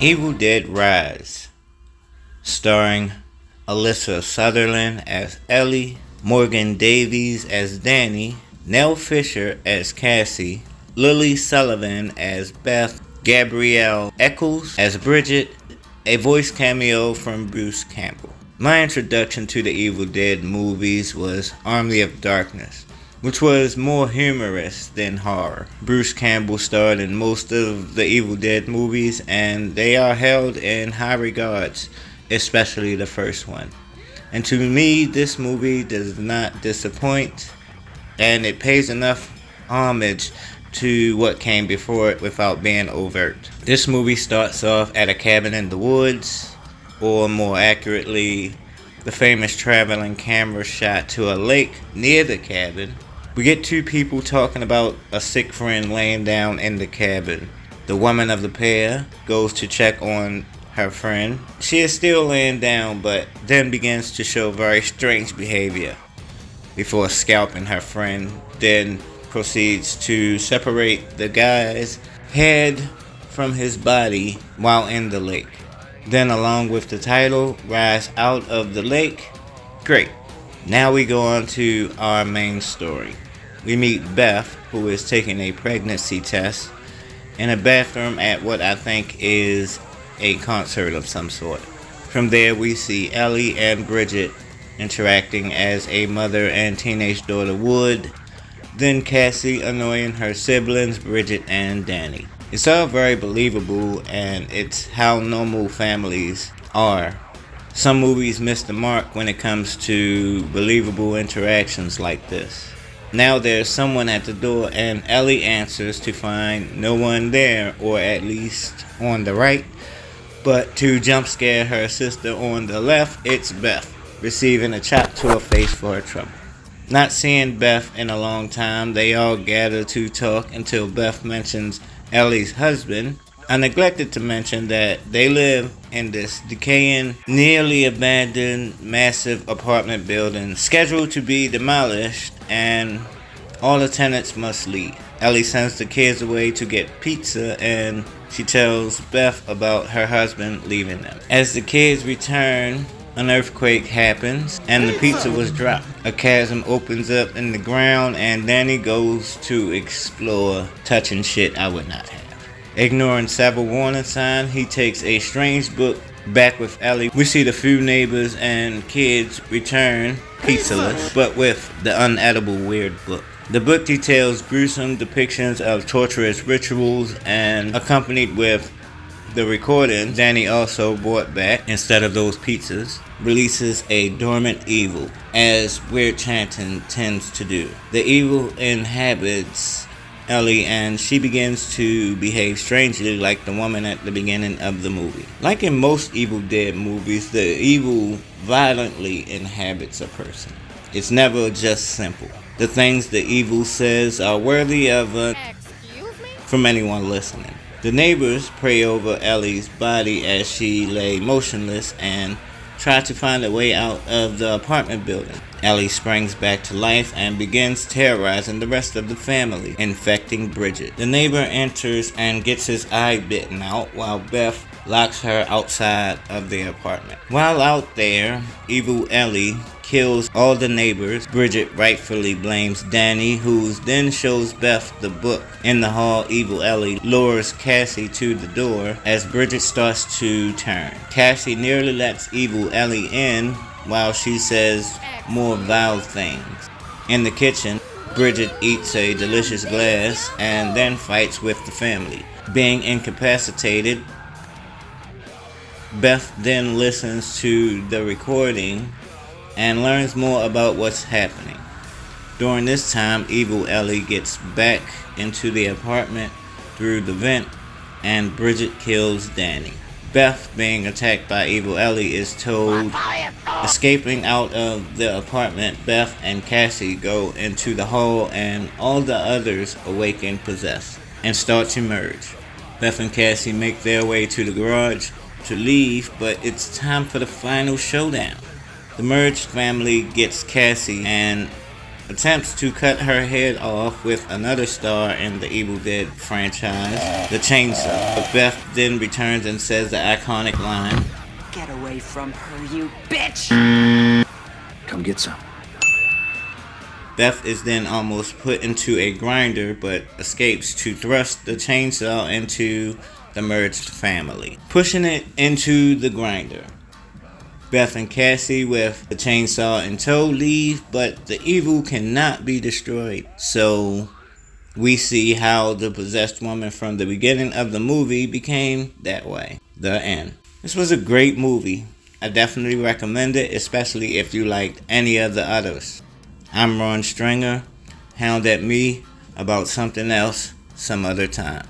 Evil Dead Rise, starring Alyssa Sutherland as Ellie, Morgan Davies as Danny, Nell Fisher as Cassie, Lily Sullivan as Beth, Gabrielle Eccles as Bridget, a voice cameo from Bruce Campbell. My introduction to the Evil Dead movies was Army of Darkness, which was more humorous than horror. Bruce Campbell starred in most of the Evil Dead movies, and they are held in high regards, especially the first one. And to me, this movie does not disappoint, and it pays enough homage to what came before it without being overt. This movie starts off at a cabin in the woods, or more accurately, the famous traveling camera shot to a lake near the cabin. We get two people talking about a sick friend laying down in the cabin. The woman of the pair goes to check on her friend. She is still laying down, but then begins to show very strange behavior before scalping her friend, then proceeds to separate the guy's head from his body while in the lake. Then, along with the title, Rise Out of the Lake. Great. Now we go on to our main story. We meet Beth, who is taking a pregnancy test in a bathroom at what I think is a concert of some sort. From there, we see Ellie and Bridget interacting as a mother and teenage daughter would. Then Cassie annoying her siblings, Bridget and Danny. It's all very believable, and it's how normal families are. Some movies miss the mark when it comes to believable interactions like this. Now there's someone at the door, and Ellie answers to find no one there, or at least on the right. But to jump scare her sister on the left, it's Beth, receiving a chop to her face for her trouble. Not seeing Beth in a long time, they all gather to talk until Beth mentions Ellie's husband. I neglected to mention that they live in this decaying, nearly abandoned, massive apartment building scheduled to be demolished, and all the tenants must leave. Ellie sends the kids away to get pizza, and she tells Beth about her husband leaving them. As the kids return, an earthquake happens, and the pizza was dropped. A chasm opens up in the ground, and Danny goes to explore, touching shit I would not have. Ignoring several warning signs, he takes a strange book back with Ellie. We see the few neighbors and kids return, pizzaless, but with the unedible weird book. The book details gruesome depictions of torturous rituals, and accompanied with the recording Danny also brought back instead of those pizzas, releases a dormant evil, as weird chanting tends to do. The evil inhabits Ellie, and she begins to behave strangely like the woman at the beginning of the movie. Like in most Evil Dead movies, the evil violently inhabits a person. It's never just simple. The things the evil says are worthy of from anyone listening. The neighbors pray over Ellie's body as she lay motionless and try to find a way out of the apartment building. Ellie springs back to life and begins terrorizing the rest of the family, infecting Bridget. The neighbor enters and gets his eye bitten out while Beth locks her outside of the apartment. While out there, evil Ellie kills all the neighbors. Bridget rightfully blames Danny, who then shows Beth the book. In the hall, evil Ellie lures Cassie to the door as Bridget starts to turn. Cassie nearly lets evil Ellie in while she says more vile things. In the kitchen, Bridget eats a delicious glass and then fights with the family. Being incapacitated, Beth then listens to the recording and learns more about what's happening. During this time, evil Ellie gets back into the apartment through the vent, and Bridget kills Danny. Beth, being attacked by evil Ellie, is told. Escaping out of the apartment, Beth and Cassie go into the hall, and all the others awaken possessed and start to merge. Beth and Cassie make their way to the garage to leave, but it's time for the final showdown. The merged family gets Cassie, and attempts to cut her head off with another star in the Evil Dead franchise, the chainsaw. But Beth then returns and says the iconic line, "Get away from her, you bitch!" Come get some. Beth is then almost put into a grinder but escapes to thrust the chainsaw into the merged family, pushing it into the grinder. Beth and Cassie with the chainsaw in tow leave, but the evil cannot be destroyed. So we see how the possessed woman from the beginning of the movie became that way. The end. This was a great movie. I definitely recommend it, especially if you liked any of the others. I'm Ron Stringer. Hound at me about something else some other time.